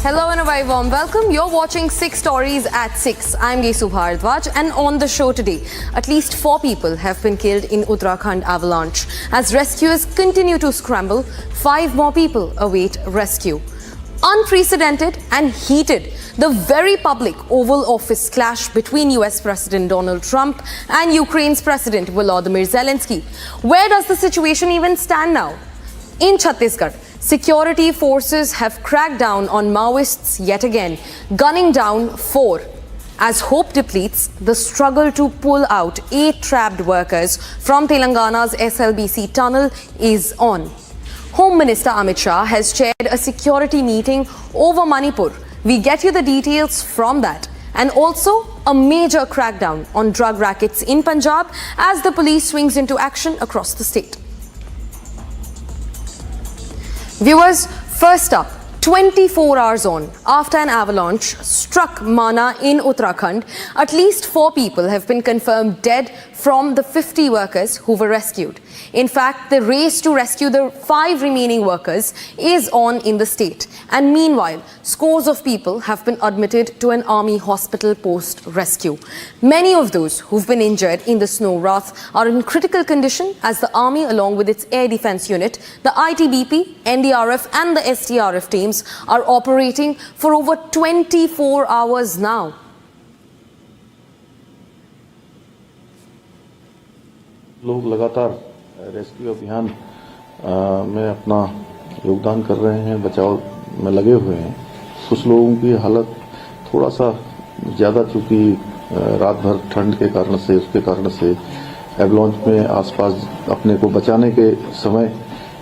Hello and a very warm welcome. You're watching 6 Stories at 6. I'm Gesu Bharadwaj, and on the show today, at least 4 people have been killed in Uttarakhand Avalanche. As rescuers continue to scramble, 5 more people await rescue. Unprecedented and heated, the very public Oval Office clash between US President Donald Trump and Ukraine's President Volodymyr Zelensky. Where does the situation even stand now? In Chhattisgarh, security forces have cracked down on Maoists yet again, gunning down 4. As hope depletes, the struggle to pull out 8 trapped workers from Telangana's SLBC tunnel is on. Home Minister Amit Shah has chaired a security meeting over Manipur. We get you the details from that. And also a major crackdown on drug rackets in Punjab as the police swings into action across the state. Viewers, first up, 24 hours on, after an avalanche struck Mana in Uttarakhand, at least 4 people have been confirmed dead from the 50 workers who were rescued. In fact, the race to rescue the 5 remaining workers is on in the state. And meanwhile, scores of people have been admitted to an army hospital post-rescue. Many of those who've been injured in the snow wrath are in critical condition as the army, along with its air defense unit, the ITBP, NDRF and the SDRF teams are operating for over 24 hours now. लोग लगातार rescue अभियान में अपना योगदान कर रहे हैं, बचाव में लगे हुए हैं। कुछ लोगों की हालत थोड़ा सा ज़्यादा, चूंकि रात भर ठंड के कारण से, उसके कारण से एवलांच में आसपास अपने को बचाने के समय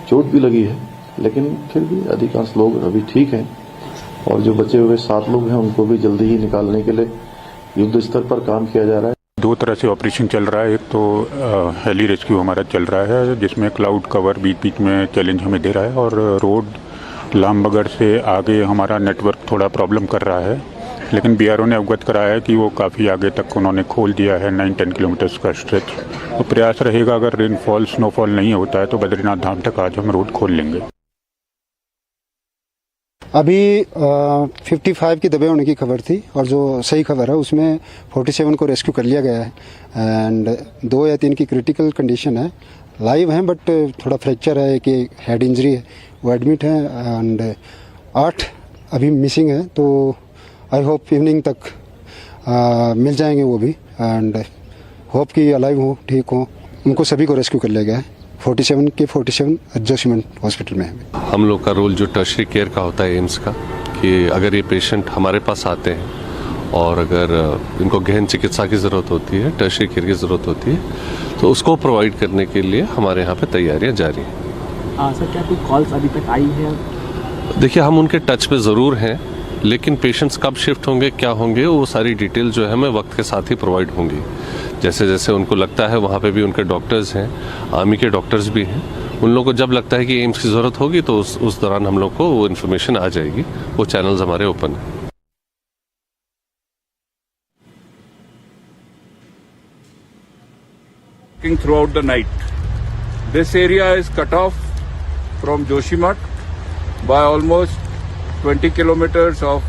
चोट भी लगी है, लेकिन फिर भी अधिकांश लोग अभी ठीक हैं और जो बचे हुए 7 लोग हैं उनको भी जल्दी ही निकालने के लिए युद्ध स्तर पर काम किया जा रहा है। 2 तरह से ऑपरेशन चल रहा है। एक तो हेली रेस्क्यू हमारा चल रहा है, जिसमें क्लाउड कवर बीच बीच में चैलेंज हमें दे रहा है, और रोड लामबगढ़ से आगे हमारा नेटवर्क थोड़ा प्रॉब्लम कर रहा है, लेकिन बीआरओ ने अवगत कराया है कि वो काफ़ी आगे तक उन्होंने खोल दिया है, 9-10 किलोमीटर्स का स्ट्रेच। तो प्रयास रहेगा, अगर रेनफॉल स्नोफॉल नहीं होता है तो बद्रीनाथ धाम तक आज हम रोड खोल लेंगे। अभी 55 की दबे होने की खबर थी, और जो सही खबर है उसमें 47 को रेस्क्यू कर लिया गया है, एंड 2 या 3 की क्रिटिकल कंडीशन है, लाइव हैं, बट थोड़ा फ्रैक्चर है, कि हेड इंजरी है, वो एडमिट है, एंड 8 अभी मिसिंग है। तो आई होप इवनिंग तक मिल जाएंगे वो भी, एंड होप कि अलाइव हो, ठीक हो। उनको सभी को रेस्क्यू कर लिया गया है। 47 के 47 एडजस्टमेंट हॉस्पिटल में है। हम लोग का रोल जो टर्शरी केयर का होता है एम्स का, कि अगर ये पेशेंट हमारे पास आते हैं और अगर इनको गहन चिकित्सा की ज़रूरत होती है, टर्शरी केयर की ज़रूरत होती है, तो उसको प्रोवाइड करने के लिए हमारे यहाँ पे तैयारियाँ जारी हैं। सर, क्या कोई कॉल्स अभी तक आई है? देखिए, हम उनके टच पे ज़रूर हैं, लेकिन पेशेंट्स कब शिफ्ट होंगे, क्या होंगे, वो सारी डिटेल जो है हमें वक्त के साथ ही प्रोवाइड होंगी। जैसे जैसे उनको लगता है, वहाँ पे भी उनके डॉक्टर्स हैं, आर्मी के डॉक्टर्स भी हैं, उन लोगों को जब लगता है कि एम्स की ज़रूरत होगी तो उस दौरान हम लोग को वो इन्फॉर्मेशन आ जाएगी। वो चैनल्स हमारे ओपन हैं। Throughout the night, this area is cut off from Joshimath by almost 20 kilometers of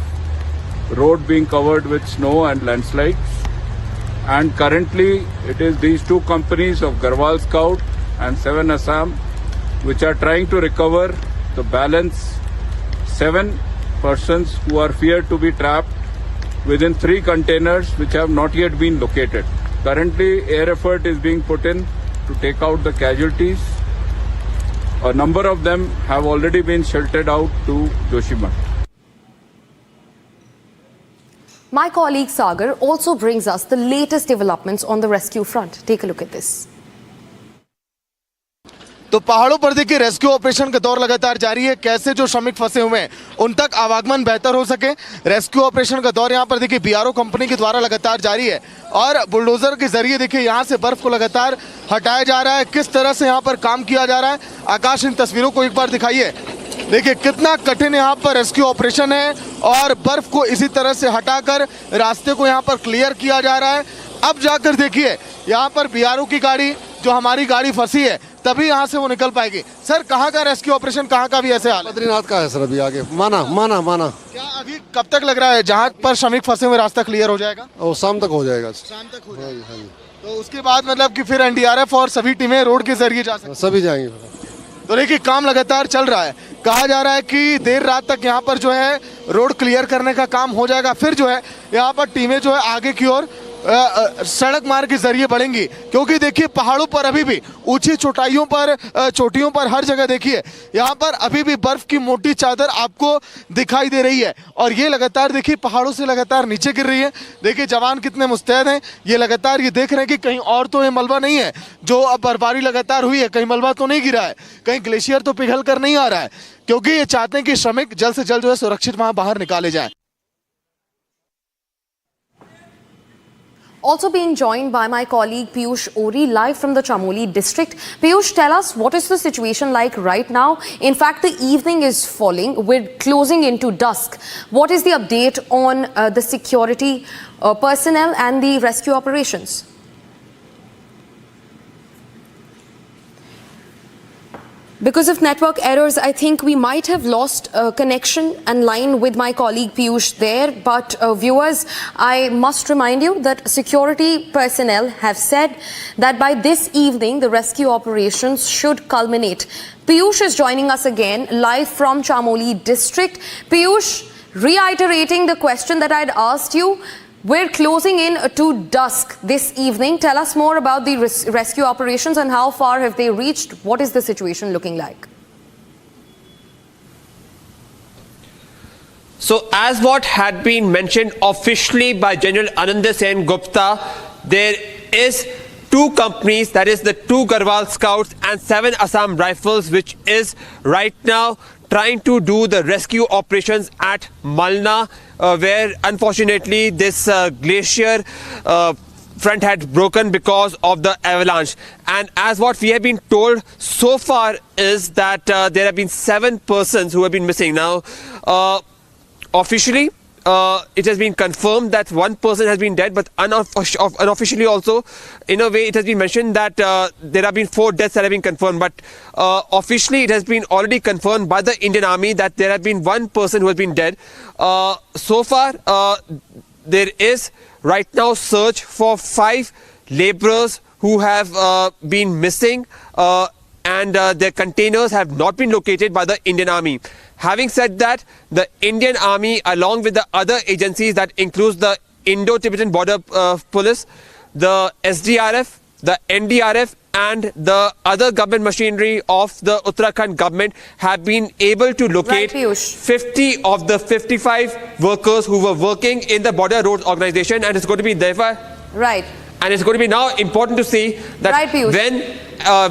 road being covered with snow and landslides, and currently it is these 2 companies of Garhwal Scout and 7 Assam which are trying to recover the balance 7 persons who are feared to be trapped within 3 containers which have not yet been located. Currently air effort is being put in to take out the casualties. A number of them have already been sheltered out to Joshimath. My colleague Sagar also brings us the latest developments on the rescue front. Take a look at this. तो पहाड़ों पर देखिए rescue operation का दौर लगातार जारी है। कैसे जो श्रमिक फंसे हुए हैं उन तक आवागमन बेहतर हो सके, रेस्क्यू ऑपरेशन का दौर यहाँ पर देखिए बीआरओ कंपनी के द्वारा लगातार जारी है, और बुलडोजर के जरिए देखिए यहाँ से बर्फ को लगातार हटाया जा रहा है। किस तरह से यहाँ पर काम किया जा रहा है, आकाश इन तस्वीरों को एक बार दिखाइए। देखिए कितना कठिन यहाँ पर रेस्क्यू ऑपरेशन है, और बर्फ को इसी तरह से हटाकर रास्ते को यहाँ पर क्लियर किया जा रहा है। अब जाकर देखिए यहाँ पर बीआरओ की गाड़ी, जो हमारी गाड़ी फंसी है, तभी यहाँ से वो निकल पाएगी। सर कहाँ का रेस्क्यू ऑपरेशन, कहाँ का भी ऐसे हाल है? बद्रीनाथ का है सर, अभी आगे माना। क्या अभी कब तक लग रहा है जहाज पर श्रमिक फंसे हुए रास्ता क्लियर हो जाएगा? और शाम तक हो जाएगा। शाम तक हो जाएगा। तो उसके बाद मतलब कि फिर एनडीआरएफ और सभी टीमें रोड के जरिए जा सकती, सभी जाएंगे। तो देखिए काम लगातार चल रहा है। कहा जा रहा है कि देर रात तक यहाँ पर जो है रोड क्लियर करने का काम हो जाएगा, फिर जो है यहाँ पर टीमें जो है आगे की ओर सड़क मार्ग के जरिए बढ़ेंगी, क्योंकि देखिए पहाड़ों पर अभी भी ऊंची चोटियों पर हर जगह देखिए यहाँ पर अभी भी बर्फ की मोटी चादर आपको दिखाई दे रही है, और ये लगातार देखिए पहाड़ों से लगातार नीचे गिर रही है। देखिए जवान कितने मुस्तैद हैं, ये लगातार ये देख रहे हैं कि कहीं और तो ये मलबा नहीं है जो अब बर्फबारी लगातार हुई है, कहीं मलबा तो नहीं गिरा है, कहीं ग्लेशियर तो पिघल कर नहीं आ रहा है, क्योंकि ये चाहते हैं कि श्रमिक जल्द से जल्द जो है सुरक्षित वहां बाहर निकाले जाए। Also being joined by my colleague Piyush Ori live from the Chamoli district. Piyush, tell us what is the situation like right now? In fact, the evening is falling. We're closing into dusk. What is the update on the security personnel and the rescue operations? Because of network errors, I think we might have lost connection and line with my colleague Piyush there. But viewers, I must remind you that security personnel have said that by this evening, the rescue operations should culminate. Piyush is joining us again live from Chamoli district. Piyush, reiterating the question that I'd asked you, we're closing in to dusk this evening. Tell us more about the rescue operations and how far have they reached? What is the situation looking like? So as what had been mentioned officially by General Ananda Sen Gupta, there is 2 companies, that is the 2 Garhwal Scouts and 7 Assam Rifles, which is right now trying to do the rescue operations at Malna, where unfortunately this glacier front had broken because of the avalanche. And as what we have been told so far is that there have been 7 persons who have been missing. Now, officially, it has been confirmed that 1 person has been dead, but unofficially also, in a way, it has been mentioned that there have been 4 deaths that have been confirmed. But officially, it has been already confirmed by the Indian Army that there have been 1 person who has been dead. So far, there is right now search for 5 laborers who have been missing, and their containers have not been located by the Indian Army. Having said that, the Indian Army, along with the other agencies that includes the Indo-Tibetan Border Police, the SDRF, the NDRF and the other government machinery of the Uttarakhand government have been able to locate 50 of the 55 workers who were working in the Border Roads Organization, and it's going to be therefore... Right. And it's going to be now important to see that when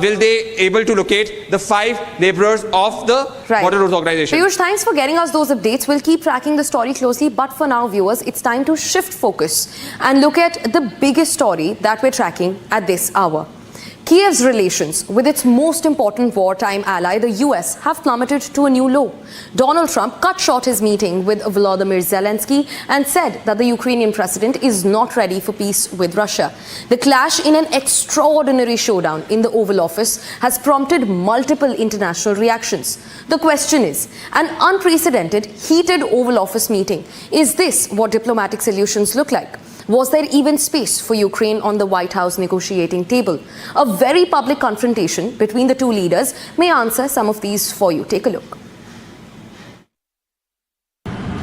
will they able to locate the 5 laborers of the Border Roads Organization. Piyush, thanks for getting us those updates. We'll keep tracking the story closely. But for now, viewers, it's time to shift focus and look at the biggest story that we're tracking at this hour. Kyiv's relations with its most important wartime ally, the US, have plummeted to a new low. Donald Trump cut short his meeting with Volodymyr Zelensky and said that the Ukrainian president is not ready for peace with Russia. The clash in an extraordinary showdown in the Oval Office has prompted multiple international reactions. The question is, an unprecedented, heated Oval Office meeting. Is this what diplomatic solutions look like? Was there even space for Ukraine on the White House negotiating table? A very public confrontation between the 2 leaders may answer some of these for you. Take a look.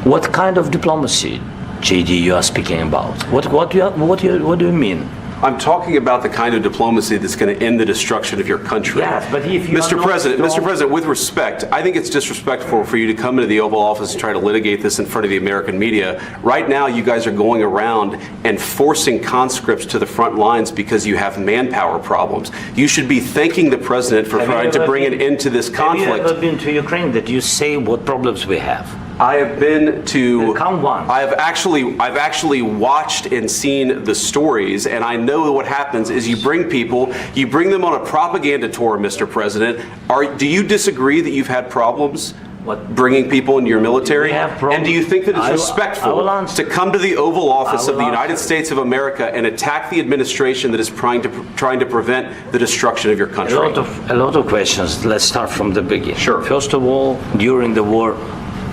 What kind of diplomacy, JD, you are speaking about? What do you mean? I'm talking about the kind of diplomacy that's going to end the destruction of your country. Yes, but if you Mr. President, with respect, I think it's disrespectful for you to come into the Oval Office and try to litigate this in front of the American media. Right now, you guys are going around and forcing conscripts to the front lines because you have manpower problems. You should be thanking the president for trying to bring an end to this conflict. Have you ever been to Ukraine that you say what problems we have? I have been to. Come once. I've actually watched and seen the stories, and I know what happens is you bring them on a propaganda tour, Mr. President. Do you disagree that you've had problems bringing people into your military? And do you think that it's respectful to come to the Oval Office of the United States of America and attack the administration that is trying to prevent the destruction of your country? A lot of questions. Let's start from the beginning. Sure. First of all, during the war,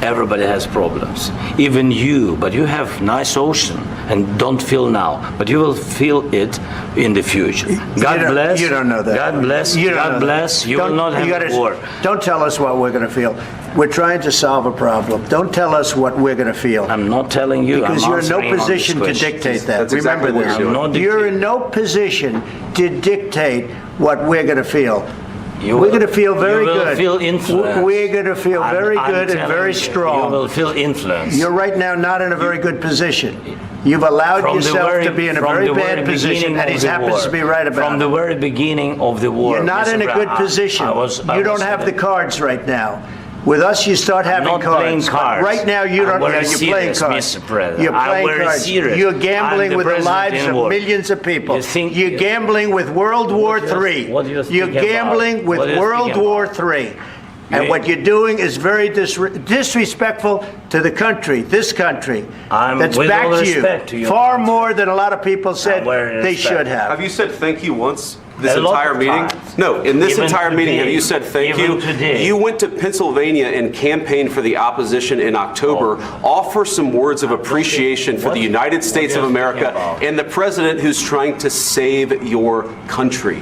everybody has problems. Even you, but you have nice ocean and don't feel now, but you will feel it in the future. God bless. You don't know that. God bless. God bless. You will not have war. Don't tell us what we're going to feel. We're trying to solve a problem. Don't tell us what we're going to feel. I'm not telling you. Because you're in no position to dictate that. Remember this. You're in no position to dictate what we're going to feel. We're going to feel very good. You will feel influence. We're going to feel very good and very strong. You will feel influence. You're right now not in a very good position. You've allowed yourself to be in a very bad position, and he happens to be right about it. From the very beginning of the war. You're not in a good position. You don't have the cards right now. With us, you start having cards. I'm not playing cards. Right now, you don't. You're playing cards. Mr. President. You're playing cards. Serious. You're gambling with the lives of millions of people. You're gambling with World War III. You're gambling with World War III. And what you're doing is very disrespectful to the country, this country, that's back to you, far more than a lot of people said they should have. Have you said thank you once? This entire meeting? No, in this entire meeting, have you said thank you? You went to Pennsylvania and campaigned for the opposition in October. Offer some words of appreciation for the United States of America and the president who's trying to save your country.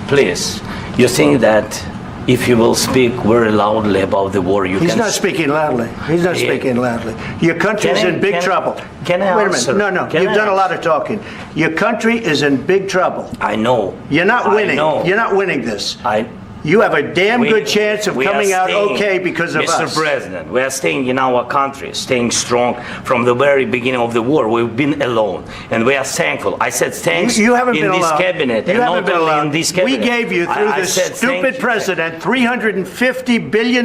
Please, you think that if you will speak very loudly about the war, you can... He's not speaking loudly. He's not speaking loudly. Your country is in big trouble. Can I Wait a minute. No. You've done a lot of talking. Your country is in big trouble. I know. You're not winning. You're not winning this. You have a damn good chance of coming out okay because of us. Mr. President, we are staying in our country, staying strong from the very beginning of the war. We've been alone, and we are thankful. I said thanks you haven't been in this alone. cabinet. You haven't been alone. In this cabinet. We gave you, through this stupid president, $350 billion.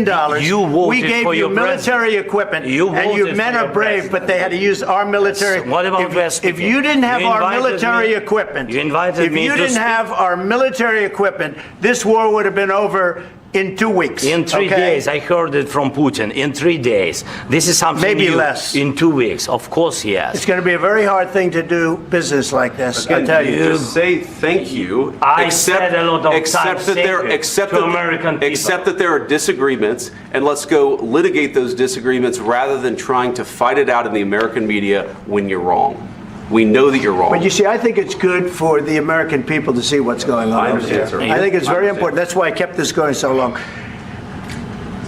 We gave you military equipment, and your men are brave, but they had to use our military. What about if you didn't have our military equipment, if you didn't have our military equipment, this war would have been over in 2 weeks. In 3 days. I heard it from Putin. In 3 days. This is something maybe new. Less. In 2 weeks. Of course, yes. It's going to be a very hard thing to do business like this. Again, I tell you. Just say thank you. I said a lot of except that there are disagreements, and let's go litigate those disagreements rather than trying to fight it out in the American media when you're wrong. We know that you're wrong. But you see, I think it's good for the American people to see what's going on. I understand, sir. I think it's very important. That's why I kept this going so long.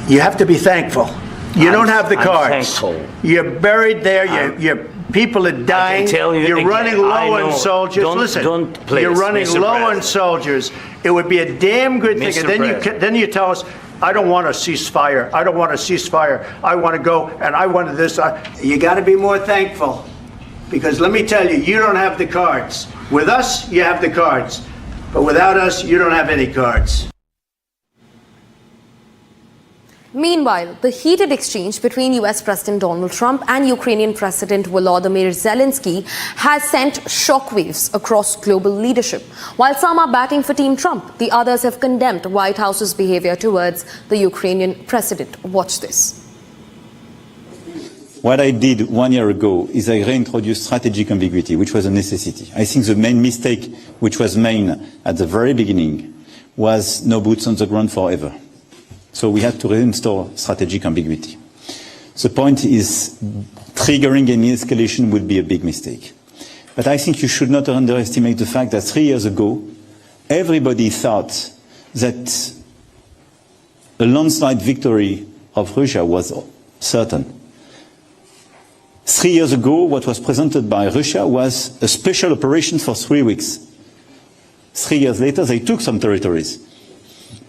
You have to be thankful. You don't have the cards. Thankful. You're buried there. Your people are dying. You're running low on soldiers. Listen, you're running low on soldiers. It would be a damn good thing. And then you tell us, I don't want a ceasefire. I don't want a ceasefire. I want to go and I want this. You got to be more thankful. Because let me tell you, you don't have the cards. With us, you have the cards. But without us, you don't have any cards. Meanwhile, the heated exchange between US President Donald Trump and Ukrainian President Volodymyr Zelensky has sent shockwaves across global leadership. While some are batting for Team Trump, the others have condemned White House's behavior towards the Ukrainian president. Watch this. What I did 1 year ago is I reintroduced strategic ambiguity, which was a necessity. I think the main mistake which was made at the very beginning was no boots on the ground forever. So we had to reinstore strategic ambiguity. The point is triggering any escalation would be a big mistake. But I think you should not underestimate the fact that 3 years ago, everybody thought that a landslide victory of Russia was certain. 3 years ago, what was presented by Russia was a special operation for 3 weeks. 3 years later, they took some territories.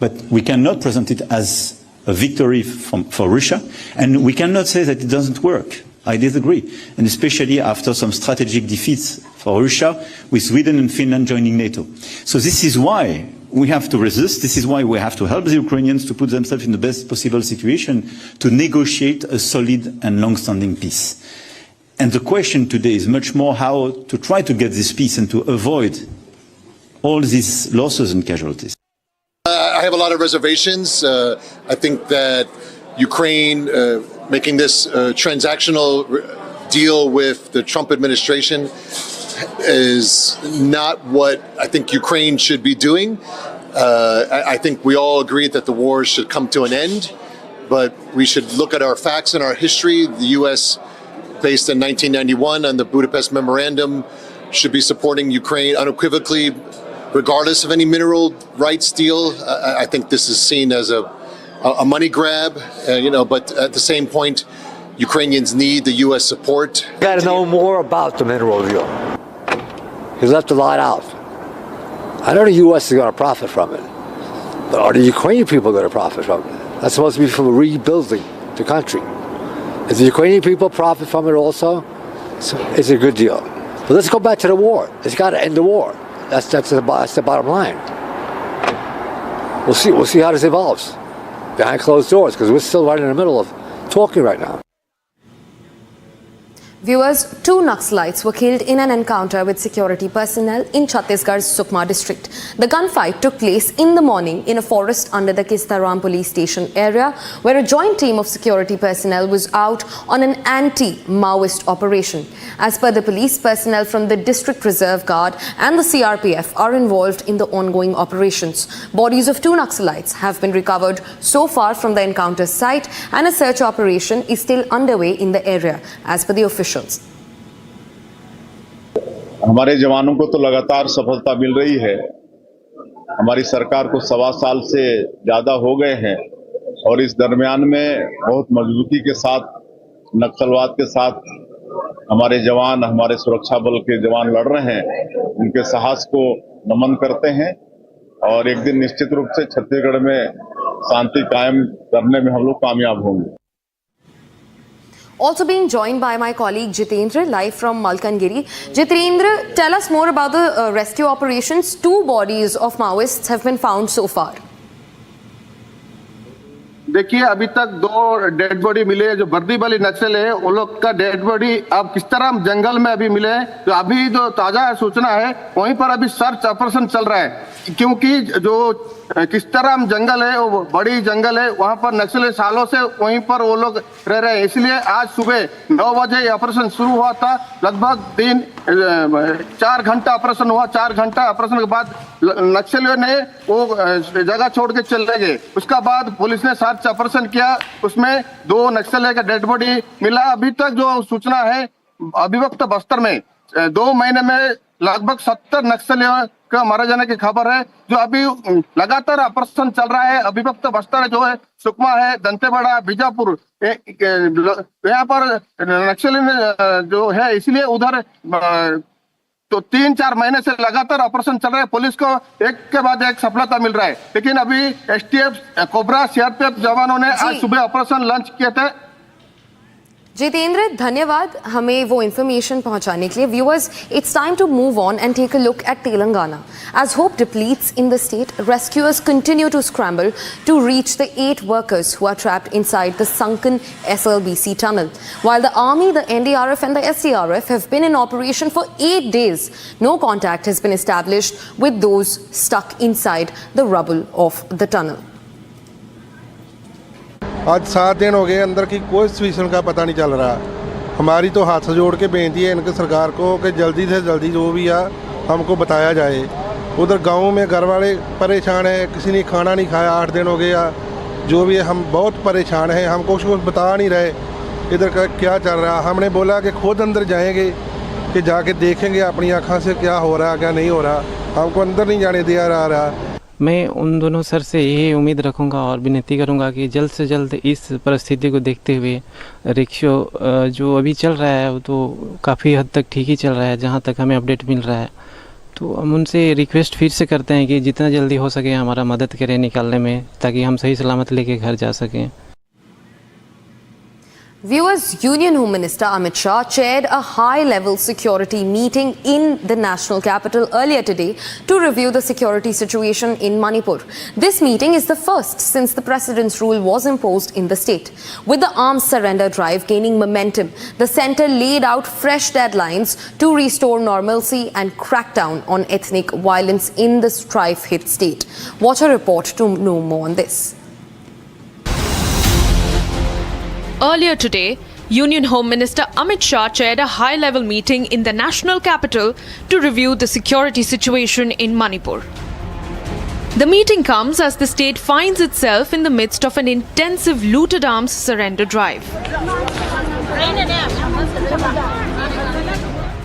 But we cannot present it as a victory for Russia, and we cannot say that it doesn't work. I disagree, and especially after some strategic defeats for Russia, with Sweden and Finland joining NATO. So this is why we have to resist. This is why we have to help the Ukrainians to put themselves in the best possible situation to negotiate a solid and long-standing peace. And the question today is much more how to try to get this peace and to avoid all these losses and casualties. I have a lot of reservations. I think that Ukraine making this transactional deal with the Trump administration is not what I think Ukraine should be doing. I think we all agree that the war should come to an end, but we should look at our facts and our history. The U.S., based in 1991 on the Budapest Memorandum, should be supporting Ukraine unequivocally, regardless of any mineral rights deal. I think this is seen as a money grab, but at the same point, Ukrainians need the U.S. support. Got to know more about the mineral deal. He left a lot out. I know the U.S. is going to profit from it, but are the Ukrainian people going to profit from it? That's supposed to be from rebuilding the country. If the Ukrainian people profit from it also, it's a good deal. But let's go back to the war. It's got to end the war. That's the bottom line. We'll see how this evolves behind closed doors, because we're still right in the middle of talking right now. Viewers, 2 Naxalites were killed in an encounter with security personnel in Chhattisgarh's Sukma district. The gunfight took place in the morning in a forest under the Kistaram police station area, where a joint team of security personnel was out on an anti-Maoist operation. As per the police, personnel from the District Reserve Guard and the CRPF are involved in the ongoing operations. Bodies of 2 Naxalites have been recovered so far from the encounter site, and a search operation is still underway in the area, as per the officials. हमारे जवानों को तो लगातार सफलता मिल रही है। हमारी सरकार को 1.25 साल से ज्यादा हो गए हैं और इस दरमियान में बहुत मजबूती के साथ नक्सलवाद के साथ हमारे जवान, हमारे सुरक्षा बल के जवान लड़ रहे हैं। उनके साहस को नमन करते हैं और एक दिन निश्चित रूप से छत्तीसगढ़ में शांति कायम करने में हम लोग कामयाब होंगे। Also being joined by my colleague Jitendra, live from Malkangiri. Jitendra, tell us more about the rescue operations. 2 bodies of Maoists have been found so far. देखिए, अभी तक 2 डेड बॉडी मिले। जो वर्दी वाली नक्सल है वो लोग का डेड बॉडी अब किस तरह जंगल में अभी मिले। तो अभी जो ताजा सूचना है वहीं पर अभी सर्च ऑपरेशन चल रहा है, क्योंकि जो किस तरह जंगल है वो बड़ी जंगल है, वहां पर नक्सली सालों से वहीं पर वो लोग रह रहे हैं। इसलिए आज सुबह 9 बजे ऑपरेशन शुरू हुआ था। लगभग 4 घंटा ऑपरेशन हुआ। 4 घंटा ऑपरेशन के बाद नक्सलियों ने वो जगह छोड़ के चले गए। उसका बाद पुलिस ने सर्च ऑपरेशन किया, उसमें 2 नक्सलियों का डेड बॉडी मिला। अभी तक जो सूचना है अभिवक्त बस्तर में 2 महीने में लगभग 70 नक्सलियों का मारे जाने की खबर है। जो अभी लगातार ऑपरेशन चल रहा है अभिवक्त बस्तर जो है, सुकमा है, दंतेवाड़ा, बीजापुर, यहाँ पर नक्सली जो है, इसलिए उधर तो 3-4 महीने से लगातार ऑपरेशन चल रहा है। पुलिस को एक के बाद एक सफलता मिल रहा है, लेकिन अभी एसटीएफ, कोबरा, सीआरपीएफ जवानों ने आज सुबह ऑपरेशन लॉन्च किए थे। जितेंद्र, धन्यवाद हमें वो इन्फॉर्मेशन पहुंचाने के लिए। Viewers, it's time to move on and take a look at Telangana. As hope depletes in the state, rescuers continue to scramble to reach the 8 workers who are trapped inside the sunken SLBC tunnel. While the army, the NDRF and the SDRF have been in operation for 8 days, no contact has been established with those stuck inside the rubble of the tunnel. आज 7 दिन हो गए, अंदर की कोई situation का पता नहीं चल रहा। हमारी तो हाथ जोड़ के बेनती है इनके सरकार को कि जल्दी से जल्दी जो भी है हमको बताया जाए। उधर गांव में घर वाले परेशान हैं, किसी ने खाना नहीं खाया, 8 दिन हो गया। जो भी है हम बहुत परेशान हैं, हमको कुछ बता नहीं रहे इधर का क्या चल रहा। हमने बोला कि खुद अंदर जाएंगे, कि जाके देखेंगे अपनी आँखों से क्या हो रहा क्या नहीं हो रहा। हमको अंदर नहीं जाने दिया जा रहा। मैं उन दोनों सर से यही उम्मीद रखूंगा और विनती करूंगा कि जल्द से जल्द इस परिस्थिति को देखते हुए रिक्शो जो अभी चल रहा है वो तो काफ़ी हद तक ठीक ही चल रहा है, जहां तक हमें अपडेट मिल रहा है। तो हम उनसे रिक्वेस्ट फिर से करते हैं कि जितना जल्दी हो सके हमारा मदद करें निकालने में, ताकि हम सही सलामत लेके घर जा सकें। Viewers, Union Home Minister Amit Shah chaired a high-level security meeting in the national capital earlier today to review the security situation in Manipur. This meeting is the first since the president's rule was imposed in the state. With the arms surrender drive gaining momentum, the centre laid out fresh deadlines to restore normalcy and crack down on ethnic violence in the strife-hit state. Watch a report to know more on this. Earlier today, Union Home Minister Amit Shah chaired a high-level meeting in the national capital to review the security situation in Manipur. The meeting comes as the state finds itself in the midst of an intensive looted arms surrender drive.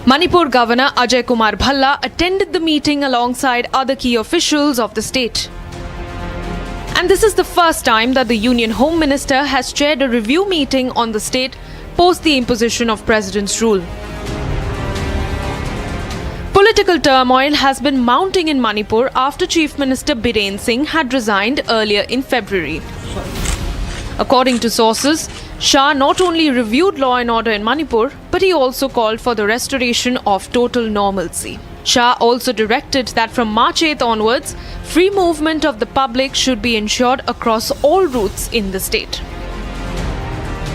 Manipur Governor Ajay Kumar Bhalla attended the meeting alongside other key officials of the state. And this is the first time that the Union Home Minister has chaired a review meeting on the state post the imposition of President's rule. Political turmoil has been mounting in Manipur after Chief Minister Biren Singh had resigned earlier in February. According to sources, Shah not only reviewed law and order in Manipur, but he also called for the restoration of total normalcy. Shah also directed that from March 8th onwards, free movement of the public should be ensured across all routes in the state.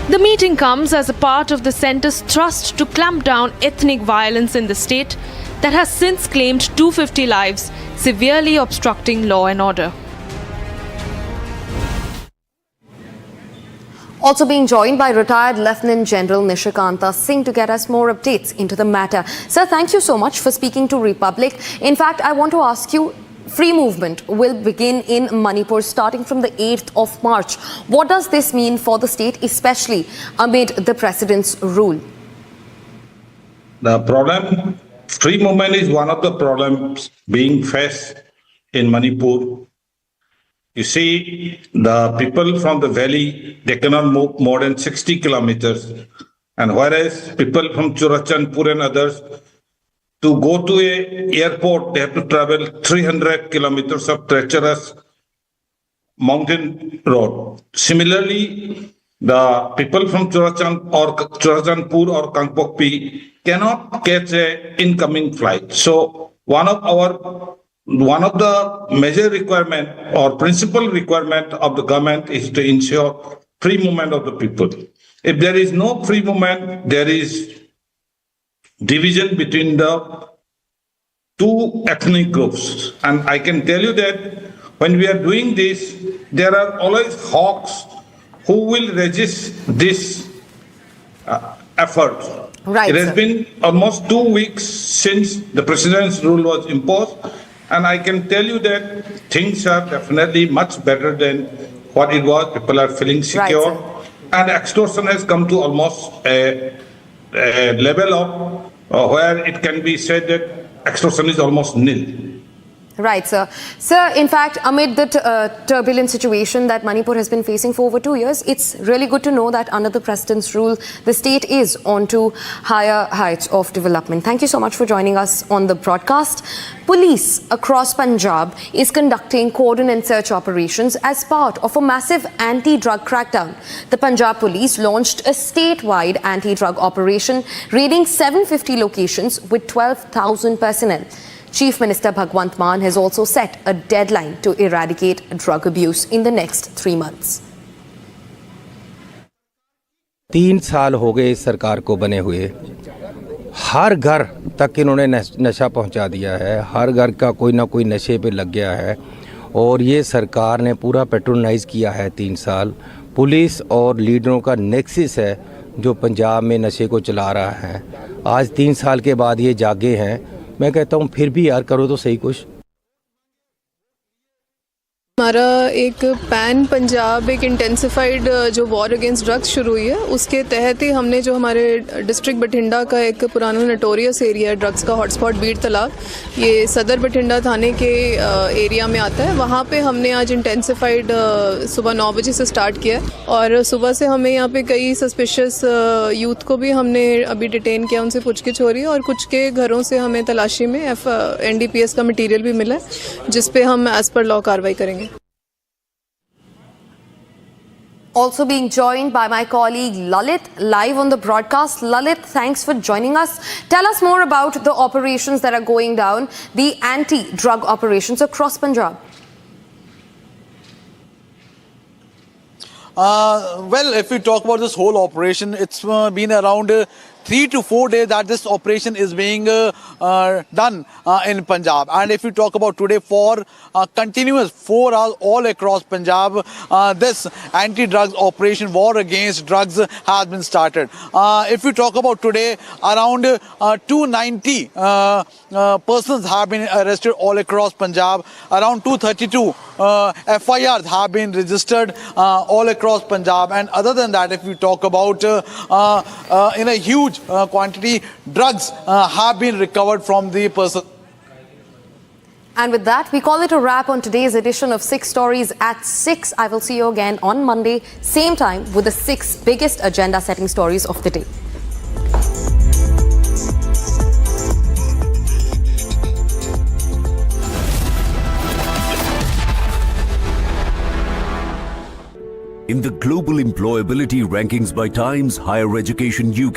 The meeting comes as a part of the centre's thrust to clamp down ethnic violence in the state that has since claimed 250 lives, severely obstructing law and order. Also being joined by retired Lieutenant General Nishikanta Singh to get us more updates into the matter. Sir, thank you so much for speaking to Republic. In fact, I want to ask you, free movement will begin in Manipur starting from the 8th of March. What does this mean for the state, especially amid the President's rule? The problem, free movement is one of the problems being faced in Manipur. You see, the people from the valley, they cannot move more than 60 kilometers. And whereas people from Churachandpur and others, to go to an airport, they have to travel 300 kilometers of treacherous mountain road. Similarly, the people from Churachandpur or Kangpokpi cannot catch an incoming flight. So one of the major requirement or principal requirement of the government is to ensure free movement of the people. If there is no free movement, there is division between the two ethnic groups. And I can tell you that when we are doing this, there are always hawks who will resist this effort. Right, it has been almost 2 weeks since the president's rule was imposed. And I can tell you that things are definitely much better than what it was. People are feeling secure. Right, and extortion has come to almost a level of where it can be said that extortion is almost nil. Right, sir. Sir, in fact, amid the turbulent situation that Manipur has been facing for over 2 years, it's really good to know that under the President's rule, the state is on to higher heights of development. Thank you so much for joining us on the broadcast. Police across Punjab is conducting cordon and search operations as part of a massive anti-drug crackdown. The Punjab police launched a statewide anti-drug operation, raiding 750 locations with 12,000 personnel. Chief Minister Bhagwant Mann has also set a deadline to eradicate drug abuse in the next 3 months. 3 साल हो गए इस सरकार को बने हुए, हर घर तक इन्होंने नशा पहुंचा दिया है, हर घर का कोई ना कोई नशे पे लग गया है और ये सरकार ने पूरा पेट्रोनाइज किया है 3 साल। पुलिस और लीडरों का नेक्सिस है जो पंजाब में नशे को चला रहा है। आज 3 साल के बाद ये जागे हैं। मैं कहता हूँ फिर भी यार करो तो सही कुछ। हमारा एक पैन पंजाब एक इंटेंसिफाइड जो वॉर अगेंस्ट ड्रग्स शुरू हुई है, उसके तहत ही हमने जो हमारे डिस्ट्रिक्ट बठिंडा का एक पुराना नोटोरियस एरिया है ड्रग्स का हॉटस्पॉट बीड़ तालाब, ये सदर बठिंडा थाने के एरिया में आता है। वहाँ पे हमने आज इंटेंसिफाइड सुबह 9 बजे से स्टार्ट किया है और सुबह से हमें यहाँ पे कई सस्पिशियस यूथ को भी हमने अभी डिटेन किया, उनसे पूछगिछ हो रही है और कुछ के घरों से हमें तलाशी में NDPS का मटीरियल भी मिला है जिस पे हम एज पर लॉ कार्रवाई करेंगे। Also being joined by my colleague Lalit, live on the broadcast. Lalit, thanks for joining us. Tell us more about the operations that are going down, the anti-drug operations across Punjab. Well, if we talk about this whole operation, it's been around 3 to 4 days that this operation is being done in Punjab. And if you talk about today, for continuous 4 hours all across Punjab, this anti-drugs operation, war against drugs, has been started. If you talk about today, around 290 persons have been arrested all across Punjab. Around 232 FIRs have been registered all across Punjab. And other than that, if we talk about in a huge quantity, drugs have been recovered from the person. And with that, we call it a wrap on today's edition of 6 Stories at 6. I will see you again on Monday, same time, with the 6 biggest agenda-setting stories of the day. In the global employability rankings by Times Higher Education UK,